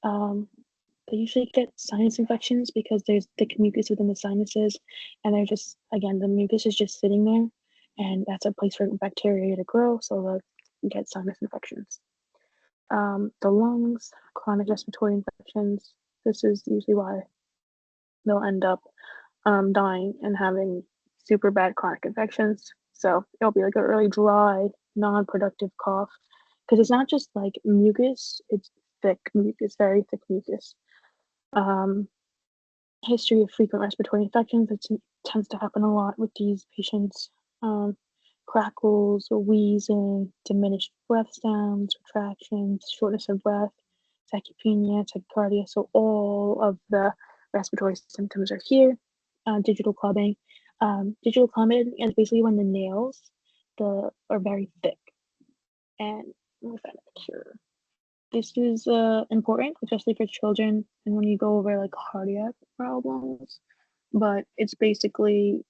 They usually get sinus infections because there's thick mucus within the sinuses, and they're just, again, the mucus is just sitting there, and that's a place for bacteria to grow, so they'll get sinus infections. The lungs, chronic respiratory infections. This is usually why they'll end up dying and having super bad chronic infections. So it'll be like a really dry, non-productive cough, because it's not just like mucus; it's thick mucus, very thick mucus. Um, History of frequent respiratory infections. It tends to happen a lot with these patients. Um, Crackles or wheezing, diminished breath sounds, retractions, shortness of breath, tachypnea, tachycardia. So all of the respiratory symptoms are here. Digital clubbing. Digital clubbing is basically when the nails are very thick. And let me find a picture. This is important, especially for children, and when you go over like cardiac problems. But it's basically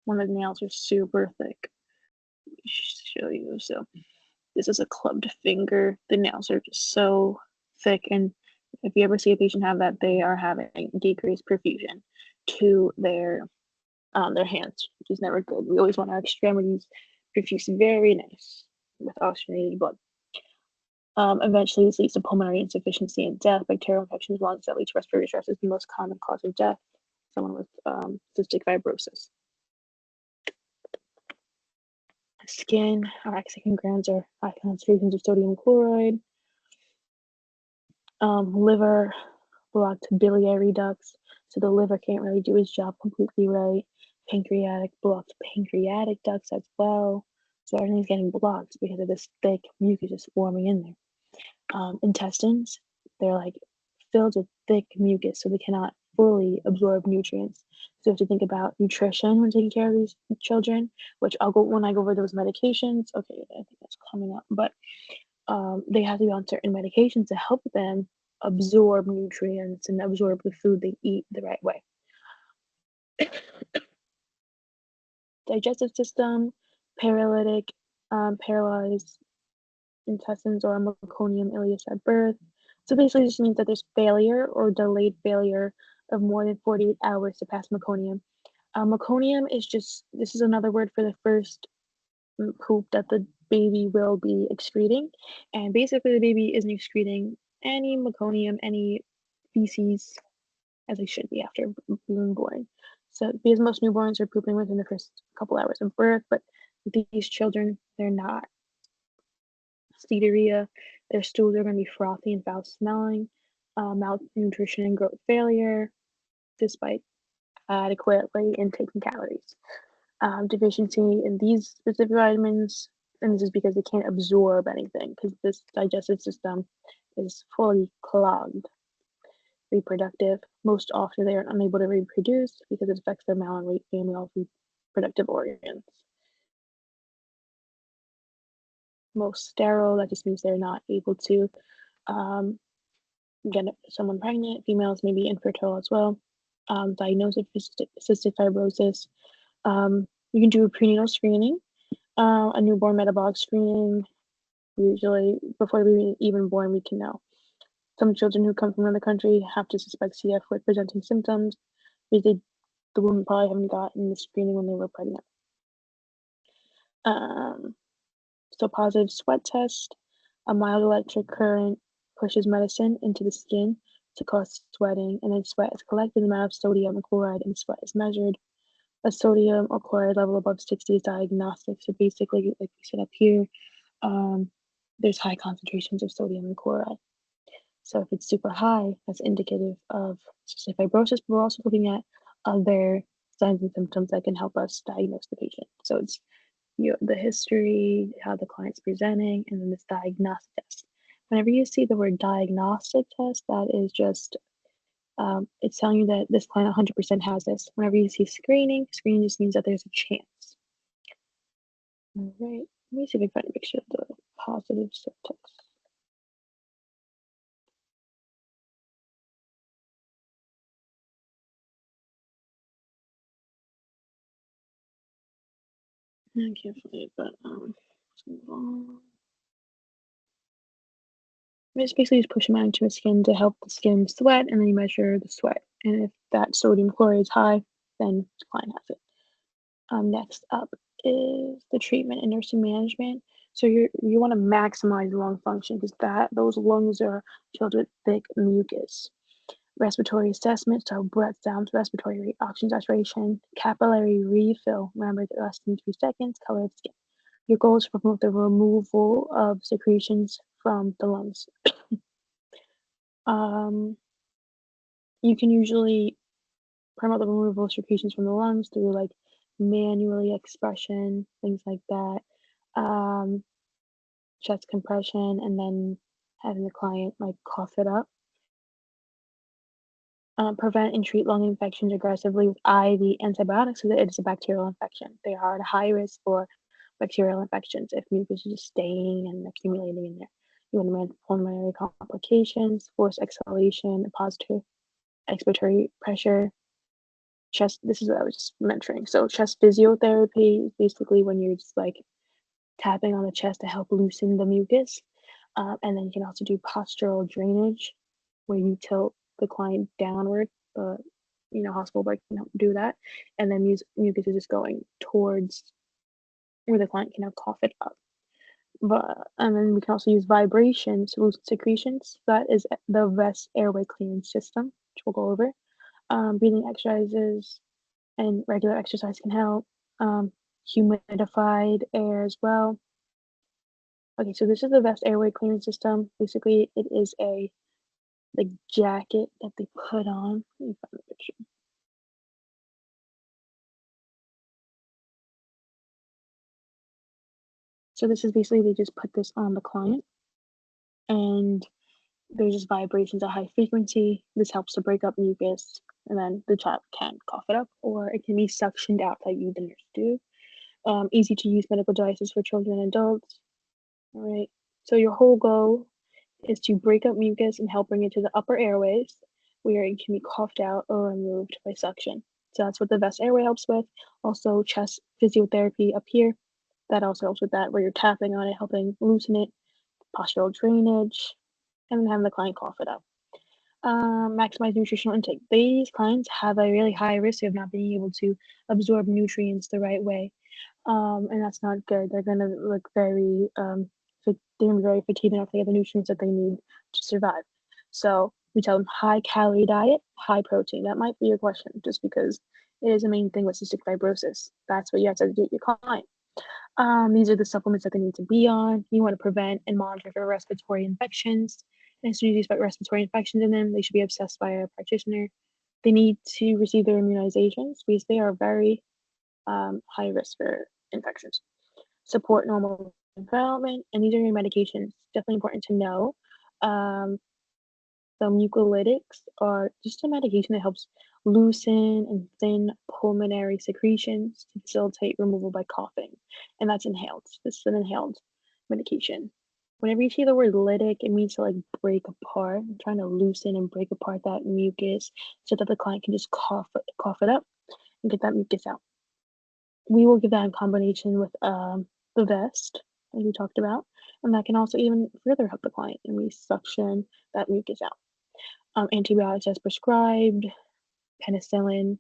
when the nails are super thick. Let me show you. So this is a clubbed finger. The nails are just so thick, and if you ever see a patient have that, they are having decreased perfusion to their hands, which is never good. We always want our extremities perfused very nice with oxygenated blood. Eventually, this leads to pulmonary insufficiency and death. Bacterial infections, lungs that lead to respiratory stress is the most common cause of death. Someone with cystic fibrosis. Skin, Mexican glands are high concentrations of sodium chloride. Liver, blocked biliary ducts, so the liver can't really do its job completely right. Pancreatic, blocked pancreatic ducts as well. So everything's getting blocked because of this thick mucus just forming in there. Intestines, they're like filled with thick mucus, so they cannot fully absorb nutrients. So you have to think about nutrition when taking care of these children, which I'll go when I go over those medications. Okay, I think that's coming up, but they have to be on certain medications to help them absorb nutrients and absorb the food they eat the right way. Digestive system, paralytic, paralyzed intestines or meconium ileus at birth. So basically, this means that there's failure or delayed failure of more than 48 hours to pass meconium. Meconium is this is another word for the first poop that the baby will be excreting. And basically, the baby isn't excreting any meconium, any feces, as they should be after being born. So, because most newborns are pooping within the first couple hours of birth, but these children, they're not. Steatorrhea, their stools are going to be frothy and foul smelling. malnutrition and growth failure, despite adequately intaking calories. Deficiency in these specific vitamins, and this is because they can't absorb anything because this digestive system is fully clogged. Reproductive, most often they are unable to reproduce because it affects their male and female reproductive organs. Most sterile, that just means they're not able to um, get someone pregnant. Females may be infertile as well. Diagnosis of cystic fibrosis. You can do a prenatal screening, a newborn metabolic screening. Usually, before we even born, we can know. Some children who come from another country have to suspect CF with presenting symptoms because the woman probably haven't gotten the screening when they were pregnant. So positive sweat test, a mild electric current pushes medicine into the skin to cause sweating, and then sweat is collected. The amount of sodium and chloride in sweat is measured. A sodium or chloride level above 60 is diagnostic. So basically, like we said up here, there's high concentrations of sodium and chloride. So if it's super high, that's indicative of cystic fibrosis, but we're also looking at other signs and symptoms that can help us diagnose the patient. So it's the history, how the client's presenting, and then this diagnostic test. Whenever you see the word diagnostic test, that is just, it's telling you that this client 100% has this. Whenever you see screening just means that there's a chance. All right, let me see if I can find a picture of the positive sweat test. I can't find it, but let's move on. It's basically just pushing out into the skin to help the skin sweat, and then you measure the sweat. And if that sodium chloride is high, then the client has it. Next up is the treatment and nursing management. So you want to maximize lung function because those lungs are filled with thick mucus. Respiratory assessment, so breath sounds, respiratory rate, oxygen saturation, capillary refill. Remember, less than 3 seconds, color of skin. Your goal is to promote the removal of secretions from the lungs. You can usually promote the removal of secretions from the lungs through like manually expression, things like that, chest compression, and then having the client like cough it up. Prevent and treat lung infections aggressively with IV antibiotics so that it is a bacterial infection. They are at a high risk for bacterial infections if mucus is just staying and accumulating in there. You want to manage pulmonary complications, forced exhalation, positive expiratory pressure, chest. This is what I was just mentioning. So chest physiotherapy is basically when you're just like tapping on the chest to help loosen the mucus. And then you can also do postural drainage where you tilt the client downward. Hospital bed can help do that. And then mucus is just going towards where the client can now cough it up. And then we can also use vibrations to loosen secretions. That is the VEST airway clearance system, which we'll go over. Breathing exercises and regular exercise can help. Humidified air as well. Okay, so this is the VEST airway clearance system. Basically, it is a jacket that they put on. Let me find the picture. So this is basically they just put this on the client, and there's just vibrations at high frequency. This helps to break up mucus, and then the child can cough it up, or it can be suctioned out like you, the nurse, do. Easy to use medical devices for children and adults. All right. So your whole goal is to break up mucus and help bring it to the upper airways where it can be coughed out or removed by suction. So that's what the VEST airway helps with. Also, chest physiotherapy up here. That also helps with that, where you're tapping on it, helping loosen it, postural drainage, and then having the client cough it up. Maximize nutritional intake. These clients have a really high risk of not being able to absorb nutrients the right way. And that's not good. They're gonna look very they're gonna be very fatigued enough to get the nutrients that they need to survive. So we tell them high calorie diet, high protein. That might be your question, just because it is a main thing with cystic fibrosis. That's what you have to educate your client. These are the supplements that they need to be on. You want to prevent and monitor for respiratory infections. As soon as you suspect respiratory infections in them, they should be assessed by a practitioner. They need to receive their immunizations because they are very high risk for infections. Support normal development, and these are your medications. Definitely important to know. Um, the mucolytics are just a medication that helps loosen and thin pulmonary secretions to facilitate removal by coughing, and that's inhaled. This is an inhaled medication. Whenever you see the word lytic, it means to like break apart. I'm trying to loosen and break apart that mucus so that the client can just cough it up and get that mucus out. We will give that in combination with the vest, as we talked about, and that can also even further help the client, and we suction that mucus out. Antibiotics as prescribed, penicillin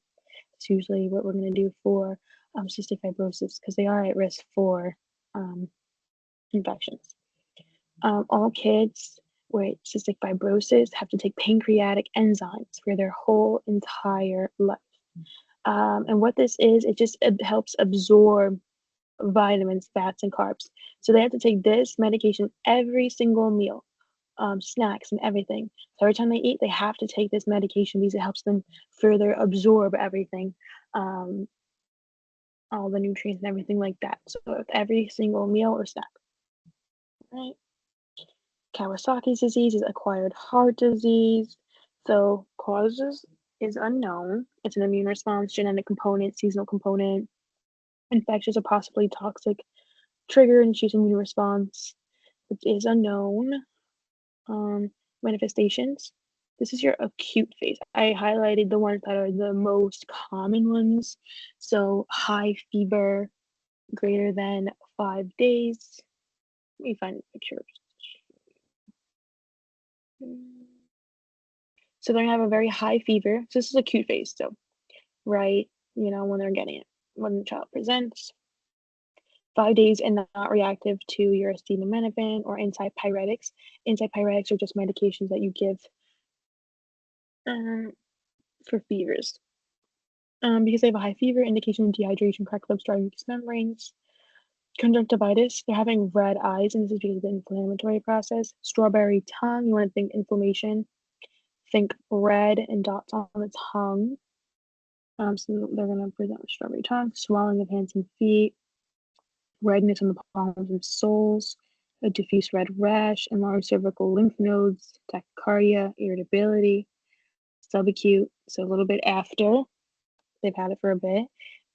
is usually what we're going to do for cystic fibrosis because they are at risk for infections. All kids with cystic fibrosis have to take pancreatic enzymes for their whole entire life. And what this is, it helps absorb vitamins, fats, and carbs. So they have to take this medication every single meal, snacks and everything. So every time they eat, they have to take this medication because it helps them further absorb everything, all the nutrients and everything like that. So with every single meal or snack, right? Kawasaki's disease is acquired heart disease. So causes is unknown. It's an immune response, genetic component, seasonal component, infectious or possibly toxic trigger initiates immune response, which is unknown. Manifestations. This is your acute phase. I highlighted the ones that are the most common ones. So high fever, greater than 5 days. Let me find pictures. So they're gonna have a very high fever. So this is acute phase still, right? When they're getting it, when the child presents. 5 days and not reactive to your acetaminophen or antipyretics. Antipyretics are just medications that you give for fevers. Because they have a high fever, indication of dehydration, cracked lips, dry mucous membranes. Conjunctivitis, they're having red eyes, and this is because of the inflammatory process. Strawberry tongue, you want to think inflammation. Think red and dots on the tongue. So they're going to present with strawberry tongue, swelling of hands and feet, redness on the palms and soles, a diffuse red rash, enlarged cervical lymph nodes, tachycardia, irritability, subacute, so a little bit after they've had it for a bit,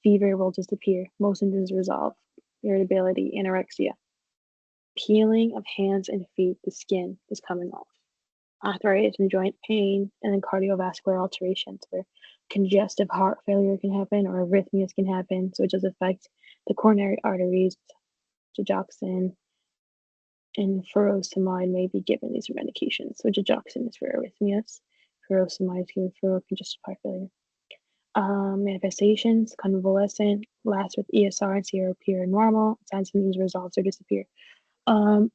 fever will disappear, most symptoms resolve, irritability, anorexia, peeling of hands and feet, the skin is coming off, arthritis and joint pain, and then cardiovascular alterations where congestive heart failure can happen or arrhythmias can happen, so it does affect the coronary arteries. Digoxin and furosemide may be given these medications. So digoxin is for arrhythmias, furosemide is given for congestive heart failure. Manifestations, convalescent, lasts with ESR and CRP are normal, signs and symptoms resolve or disappear.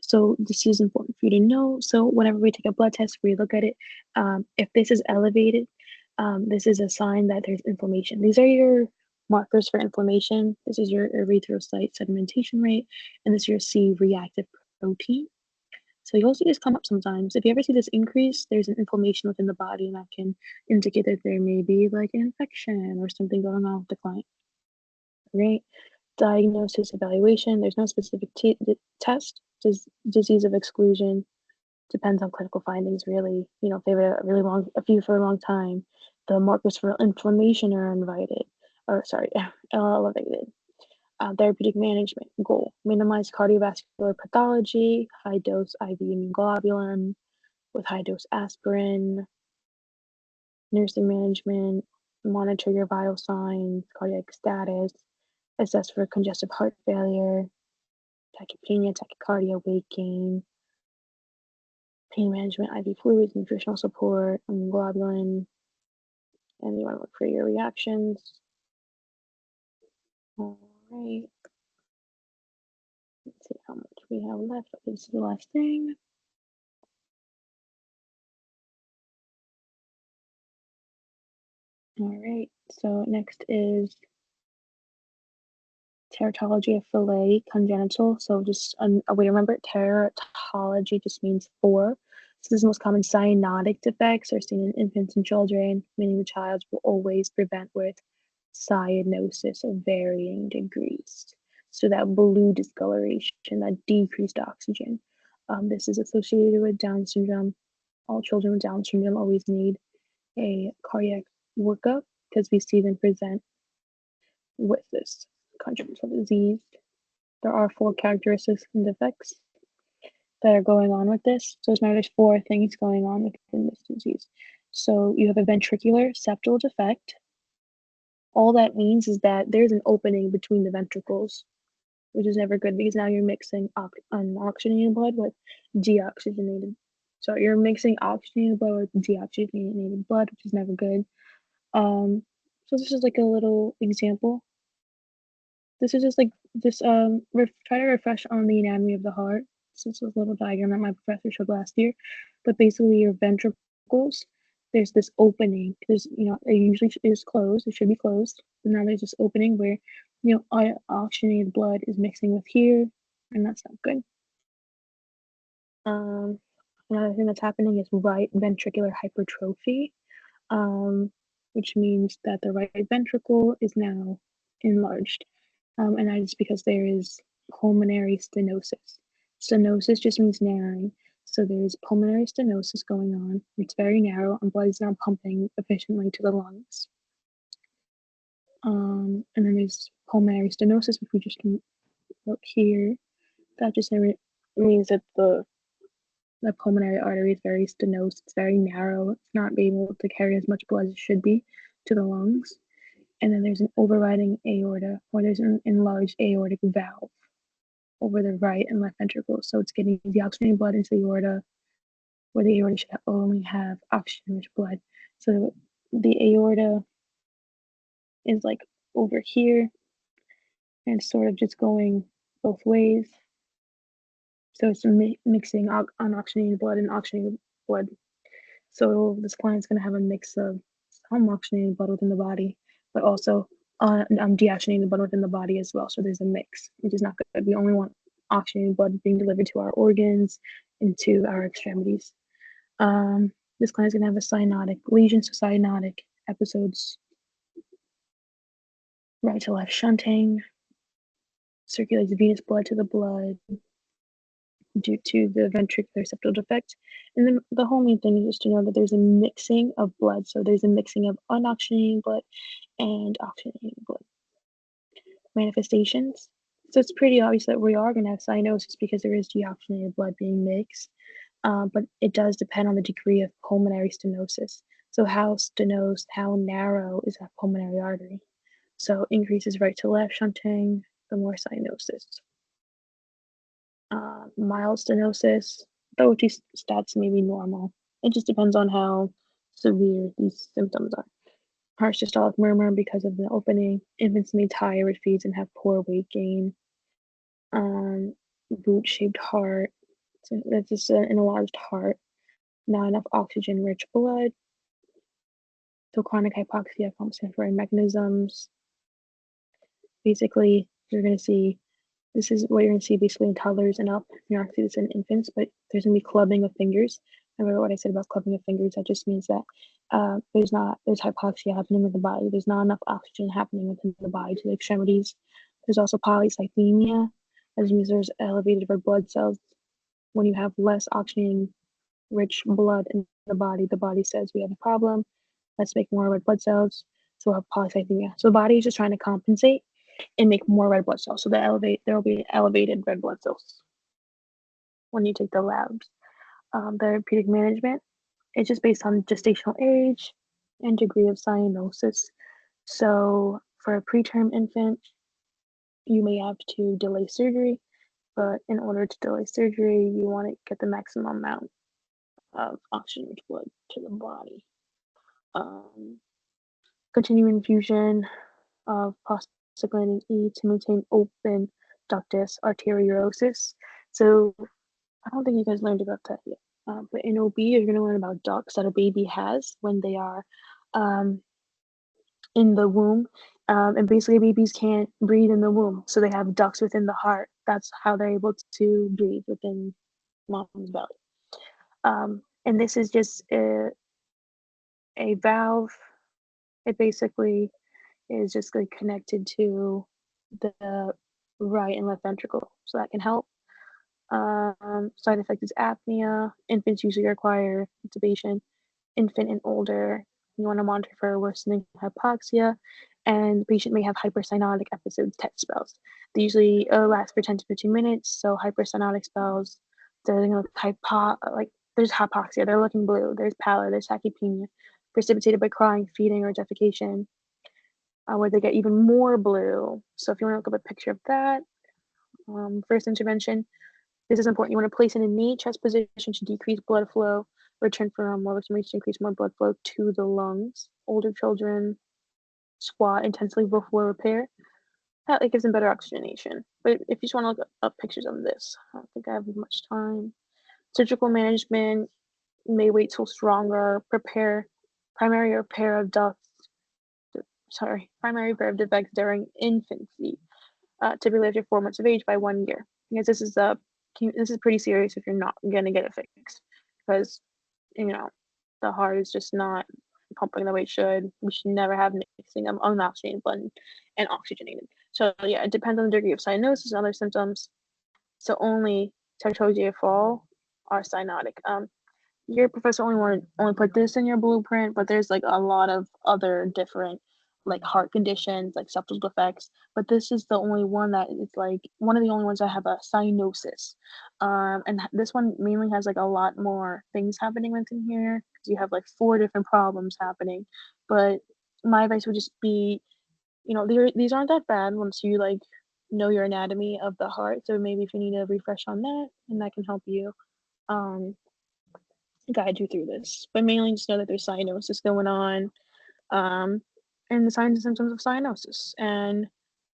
So this is important for you to know. So whenever we take a blood test, we look at it. If this is elevated, this is a sign that there's inflammation. These are your markers for inflammation. This is your erythrocyte sedimentation rate, and this is your C-reactive protein. So you'll see this come up sometimes. If you ever see this increase, there's an inflammation within the body, and that can indicate that there may be like an infection or something going on with the client. Right? Diagnosis, evaluation. There's no specific test. Disease of exclusion depends on clinical findings. Really, if they have a few for a long time, the markers for inflammation are elevated. Therapeutic management goal: minimize cardiovascular pathology, high dose IV immunoglobulin with high dose aspirin, nursing management, monitor your vital signs, cardiac status, assess for congestive heart failure, tachypnea, tachycardia, weight gain, pain management, IV fluids, nutritional support, immunoglobulin, and you want to look for your reactions. All right. Let's see how much we have left. This is the last thing. All right, so next is teratology of Fallot congenital. So just a way to remember it, teratology just means four. So the most common cyanotic defects are seen in infants and children, meaning the child will always present with cyanosis of varying degrees. So that blue discoloration, that decreased oxygen. This is associated with Down syndrome. All children with Down syndrome always need a cardiac workup because we see them present with this congenital disease. There are 4 characteristics and defects that are going on with this. So there's 4 things going on within this disease. So you have a ventricular septal defect. All that means is that there's an opening between the ventricles, which is never good because now you're mixing unoxygenated blood with deoxygenated. So you're mixing oxygenated blood with deoxygenated blood, which is never good. So this is like a little example. This is just like this try to refresh on the anatomy of the heart. So this is a little diagram that my professor showed last year. But basically your ventricles, there's this opening. There's, it usually is closed. It should be closed. But now there's this opening where, oxygenated blood is mixing with here, and that's not good. Another thing that's happening is right ventricular hypertrophy, which means that the right ventricle is now enlarged. And that is because there is pulmonary stenosis. Stenosis just means narrowing. So there's pulmonary stenosis going on. It's very narrow, and blood is not pumping efficiently to the lungs. And then there's pulmonary stenosis, which we just wrote here. That just means that the pulmonary artery is very stenosed. It's very narrow. It's not able to carry as much blood as it should be to the lungs. And then there's an overriding aorta, or there's an enlarged aortic valve over the right and left ventricles. So it's getting deoxygenated blood into the aorta, where the aorta should only have oxygen-rich blood. So the aorta is like over here and sort of just going both ways. So it's mixing unoxygenated blood and oxygenated blood. So this client's going to have a mix of some oxygenated blood within the body, but also deoxygenated blood within the body as well. So there's a mix, which is not good. We only want oxygenated blood being delivered to our organs and to our extremities. This client's going to have a cyanotic lesion, so cyanotic episodes, right to left shunting, circulates venous blood to the blood due to the ventricular septal defect. And then the whole main thing is just to know that there's a mixing of blood. So there's a mixing of unoxygenated blood and oxygenated blood. Manifestations. So it's pretty obvious that we are going to have cyanosis because there is deoxygenated blood being mixed. But it does depend on the degree of pulmonary stenosis. So how stenosed, how narrow is that pulmonary artery? So increases right to left shunting, the more cyanosis. Mild stenosis, though these stats may be normal. It just depends on how severe these symptoms are. Harsh systolic murmur because of the opening. Infants may tire with feeds and have poor weight gain. Boot-shaped heart. So that's just an enlarged heart. Not enough oxygen-rich blood. So chronic hypoxia, compensatory mechanisms. Basically, you're going to see, this is what you're going to see basically in toddlers and up. You're not going to see this in infants, but there's going to be clubbing of fingers. Remember what I said about clubbing of fingers? That just means that there's hypoxia happening with the body. There's not enough oxygen happening within the body to the extremities. There's also polycythemia, as means there's elevated red blood cells. When you have less oxygen-rich blood in the body says we have a problem. Let's make more red blood cells. So we'll have polycythemia. So the body is just trying to compensate and make more red blood cells. So there will be elevated red blood cells when you take the labs. Therapeutic management, it's just based on gestational age and degree of cyanosis. So for a preterm infant, you may have to delay surgery, but in order to delay surgery, you want to get the maximum amount of oxygen-rich blood to the body. Continue infusion of prostaglandin E to maintain open ductus arteriosus. So I don't think you guys learned about that yet. But in OB, you're going to learn about ducts that a baby has when they are in the womb. And basically, babies can't breathe in the womb. So they have ducts within the heart. That's how they're able to breathe within mom's belly. And this is just a valve. It basically is just like connected to the right and left ventricle, so that can help. Side effect is apnea. Infants usually require intubation. Infant and older, you want to monitor for worsening hypoxia, and the patient may have hypercyanotic episodes, TET spells. They usually last for 10 to 15 minutes. So hypercyanotic spells, they're like there's hypoxia, they're looking blue, there's pallor, there's tachypnea, precipitated by crying, feeding, or defecation, where they get even more blue. So if you want to look up a picture of that, first intervention, this is important. You want to place in a knee chest position to decrease blood flow, return for more to increase more blood flow to the lungs. Older children squat intensely before repair. That gives them better oxygenation. But if you just want to look up pictures of this, I don't think I have much time. Surgical management may wait till stronger. Primary repair of defects during infancy, typically after 4 months of age by 1 year. Because this is pretty serious if you're not gonna get it fixed, because the heart is just not pumping the way it should. We should never have mixing of unoxygenated blood and oxygenated. So yeah, it depends on the degree of cyanosis and other symptoms. So only tetralogy are cyanotic. Your professor only put this in your blueprint, but there's like a lot of other different like heart conditions, like septal defects. But this is the only one that it's like one of the only ones that have a cyanosis. And this one mainly has like a lot more things happening within here because you have like 4 different problems happening. But my advice would just be, these aren't that bad once you like know your anatomy of the heart. So maybe if you need a refresh on that, and that can help you. Um, Guide you through this. But mainly just know that there's cyanosis going on, um, and the signs and symptoms of cyanosis, and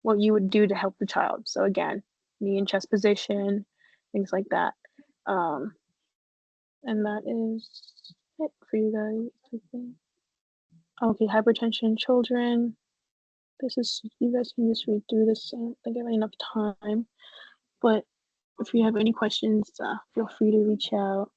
what you would do to help the child. So again, knee and chest position, things like that. Um, and that is it for you guys, I think. Okay, hypertension in children. This is, you guys can just read through this. I don't think I have enough time. But if you have any questions, feel free to reach out.